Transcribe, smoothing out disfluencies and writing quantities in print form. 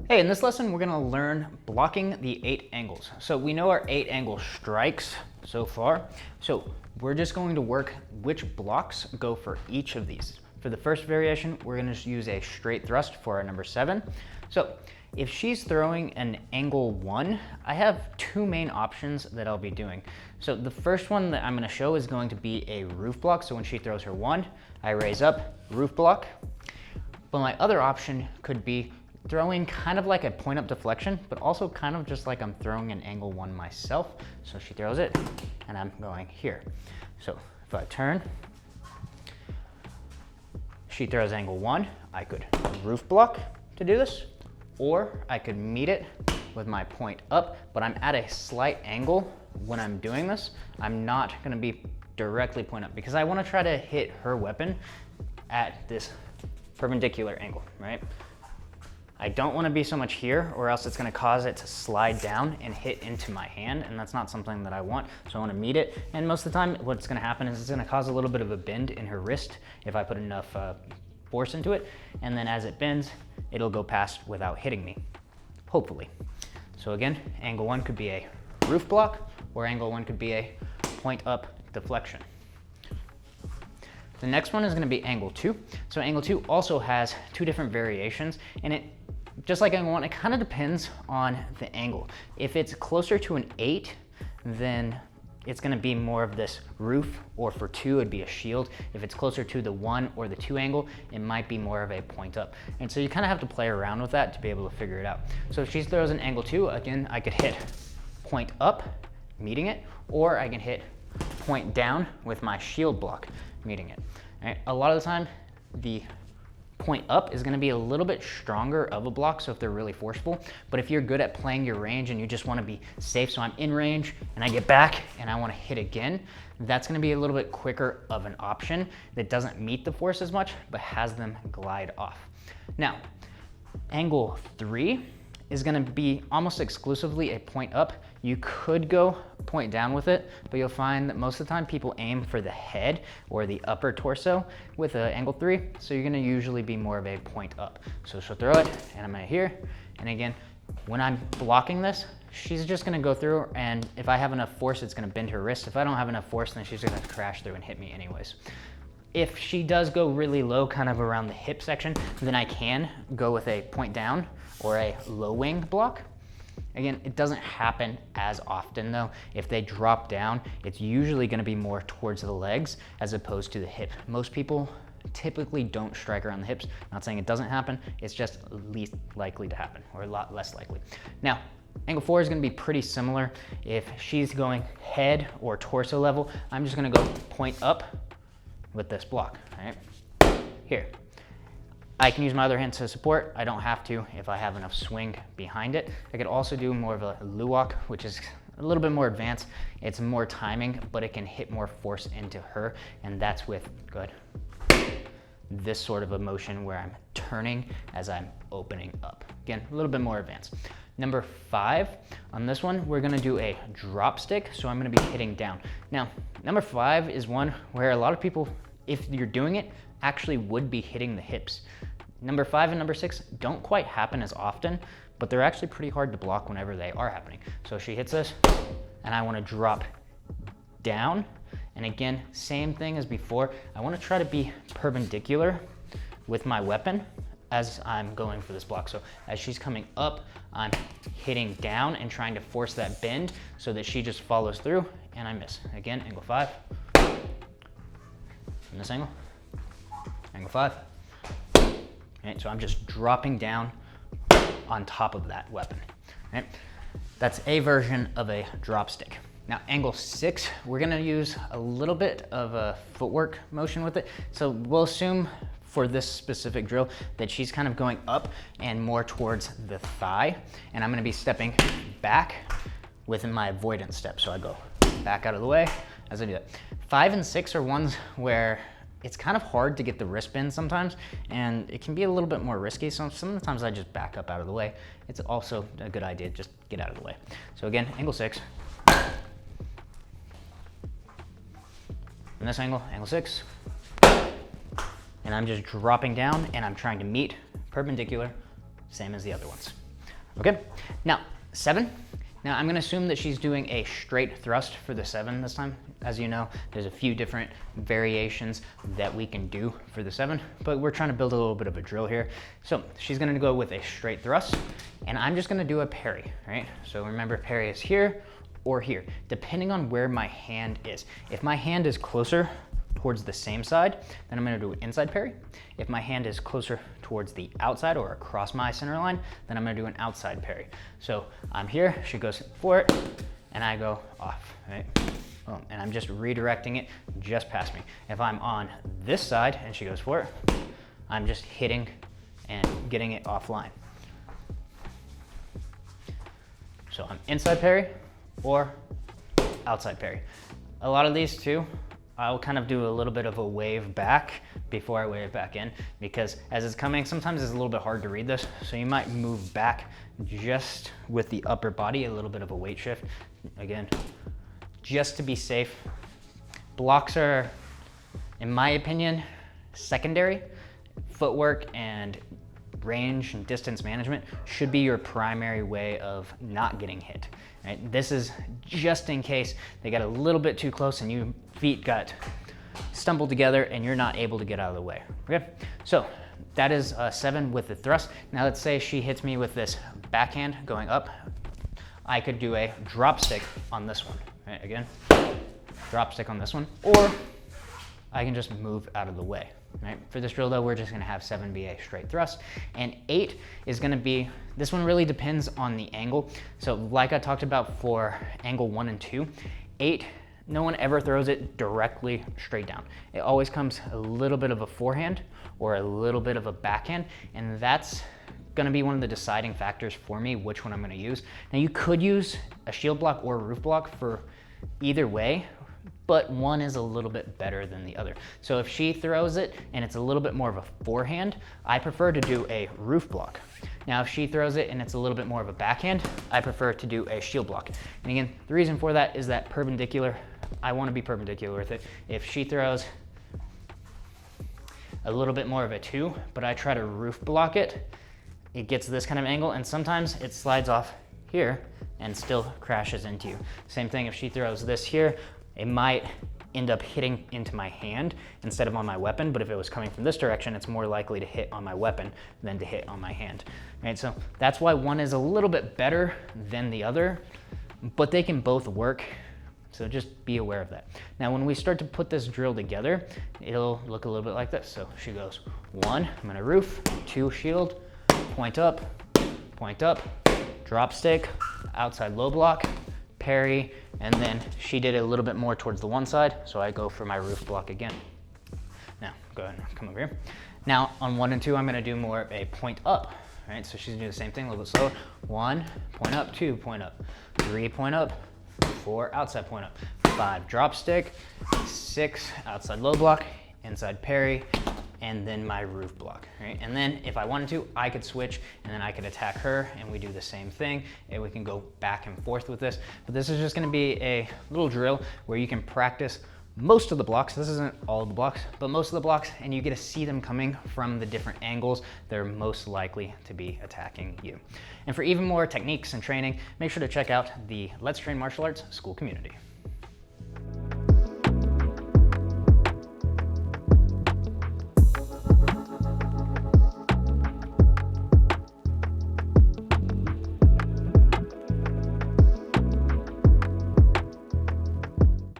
Hey, in this lesson, we're gonna learn blocking the 8 angles. So we know our 8 angle strikes so far. So we're just going to work which blocks go for each of these. For the first variation, we're gonna just use a straight thrust for our number 7. So if she's throwing an angle 1, I have 2 main options that I'll be doing. So the first one that I'm gonna show is going to be a roof block. So when she throws her 1, I raise up, roof block. But my other option could be throwing kind of like a point up deflection, but also kind of just like I'm throwing an angle 1 myself. So she throws it and I'm going here. So if I turn, she throws angle 1, I could roof block to do this, or I could meet it with my point up, but I'm at a slight angle when I'm doing this. I'm not gonna be directly point up because I wanna try to hit her weapon at this perpendicular angle, right? I don't want to be so much here, or else it's going to cause it to slide down and hit into my hand, and that's not something that I want. So I want to meet it, and most of the time what's going to happen is it's going to cause a little bit of a bend in her wrist if I put enough force into it, and then as it bends, it'll go past without hitting me, hopefully. So again, angle 1 could be a roof block, or angle 1 could be a point up deflection. The next one is going to be angle 2. So angle 2 also has 2 different variations, and it, just like angle 1, it kind of depends on the angle. If it's closer to an 8, then it's going to be more of this roof, or for 2, it'd be a shield. If it's closer to the 1 or the 2 angle, it might be more of a point up. And so you kind of have to play around with that to be able to figure it out. So if she throws an angle 2, again, I could hit point up, meeting it, or I can hit point down with my shield block, meeting it. All right, a lot of the time, the point up is gonna be a little bit stronger of a block, so if they're really forceful, but if you're good at playing your range and you just wanna be safe, so I'm in range and I get back and I wanna hit again, that's gonna be a little bit quicker of an option that doesn't meet the force as much, but has them glide off. Now, angle 3 is gonna be almost exclusively a point up. You could go point down with it, but you'll find that most of the time people aim for the head or the upper torso with angle 3, so you're gonna usually be more of a point up. So she'll throw it, and I'm gonna here, and again, when I'm blocking this, she's just gonna go through, and if I have enough force, it's gonna bend her wrist. If I don't have enough force, then she's gonna crash through and hit me anyways. If she does go really low, kind of around the hip section, then I can go with a point down or a low wing block. Again, it doesn't happen as often though. If they drop down, it's usually gonna be more towards the legs as opposed to the hip. Most people typically don't strike around the hips. Not saying it doesn't happen, it's just least likely to happen, or a lot less likely. Now, angle 4 is gonna be pretty similar. If she's going head or torso level, I'm just gonna go point up with this block, right? Here. I can use my other hand to support. I don't have to if I have enough swing behind it. I could also do more of a luwak, which is a little bit more advanced. It's more timing, but it can hit more force into her, and that's with this sort of a motion where I'm turning as I'm opening up. Again, a little bit more advanced. Number 5, on this one, we're gonna do a drop stick, so I'm gonna be hitting down. Now, number 5 is one where a lot of people, if you're doing it, actually would be hitting the hips. Number 5 and number 6 don't quite happen as often, but they're actually pretty hard to block whenever they are happening. So she hits this, and I wanna drop down, and again, same thing as before. I wanna try to be perpendicular with my weapon as I'm going for this block. So as she's coming up, I'm hitting down and trying to force that bend so that she just follows through, and I miss. Again, angle 5. From this angle, angle 5. Right, so I'm just dropping down on top of that weapon. Right? That's a version of a drop stick. Now, angle 6, we're gonna use a little bit of a footwork motion with it. So we'll assume for this specific drill that she's kind of going up and more towards the thigh, and I'm gonna be stepping back within my avoidance step. So I go back out of the way as I do that. 5 and 6 are ones where it's kind of hard to get the wrist bend sometimes, and it can be a little bit more risky. So sometimes I just back up out of the way. It's also a good idea, just get out of the way. So again, angle 6. From this angle, angle 6. And I'm just dropping down and I'm trying to meet perpendicular, same as the other ones. Okay, now 7. Now I'm gonna assume that she's doing a straight thrust for the 7 this time. As you know, there's a few different variations that we can do for the 7, but we're trying to build a little bit of a drill here. So she's gonna go with a straight thrust, and I'm just gonna do a parry, right? So remember, parry is here or here, depending on where my hand is. If my hand is closer towards the same side, then I'm gonna do an inside parry. If my hand is closer towards the outside or across my center line, then I'm gonna do an outside parry. So I'm here, she goes for it, and I go off, right? Boom, and I'm just redirecting it just past me. If I'm on this side and she goes for it, I'm just hitting and getting it offline. So I'm inside parry or outside parry. A lot of these too, I'll kind of do a little bit of a wave back before I wave back in, because as it's coming, sometimes it's a little bit hard to read this. So you might move back just with the upper body, a little bit of a weight shift. Again, just to be safe. Blocks are, in my opinion, secondary. Footwork and range and distance management should be your primary way of not getting hit. Right? This is just in case they got a little bit too close and your feet got stumbled together and you're not able to get out of the way. Okay, so that is 7 with the thrust. Now let's say she hits me with this backhand going up. I could do a drop stick on this one. Right? Again, drop stick on this one, or I can just move out of the way. Right? For this drill though, we're just gonna have 7 be a straight thrust, and 8 is gonna be, this one really depends on the angle. So like I talked about for angle 1 and 2, 8, no one ever throws it directly straight down. It always comes a little bit of a forehand or a little bit of a backhand, and that's gonna be one of the deciding factors for me which one I'm gonna use. Now you could use a shield block or a roof block for either way, but one is a little bit better than the other. So if she throws it and it's a little bit more of a forehand, I prefer to do a roof block. Now if she throws it and it's a little bit more of a backhand, I prefer to do a shield block. And again, the reason for that is that perpendicular, I want to be perpendicular with it. If she throws a little bit more of a 2, but I try to roof block it, it gets this kind of angle, and sometimes it slides off here and still crashes into you. Same thing if she throws this here, it might end up hitting into my hand instead of on my weapon, but if it was coming from this direction, it's more likely to hit on my weapon than to hit on my hand. Right? So that's why one is a little bit better than the other, but they can both work. So just be aware of that. Now, when we start to put this drill together, it'll look a little bit like this. So she goes 1, I'm gonna roof, 2, shield, point up, drop stick, outside low block, parry, and then she did it a little bit more towards the one side, so I go for my roof block again. Now, go ahead and come over here. Now, on 1 and 2, I'm gonna do more of a point up, right? So she's gonna do the same thing, a little bit slower. 1, point up, 2, point up, 3, point up, 4, outside point up, 5, drop stick, 6, outside low block, inside parry, and then my roof block, right? And then if I wanted to, I could switch and then I could attack her and we do the same thing, and we can go back and forth with this. But this is just gonna be a little drill where you can practice most of the blocks. This isn't all of the blocks, but most of the blocks, and you get to see them coming from the different angles they're most likely to be attacking you. And for even more techniques and training, make sure to check out the Let's Train Martial Arts School community.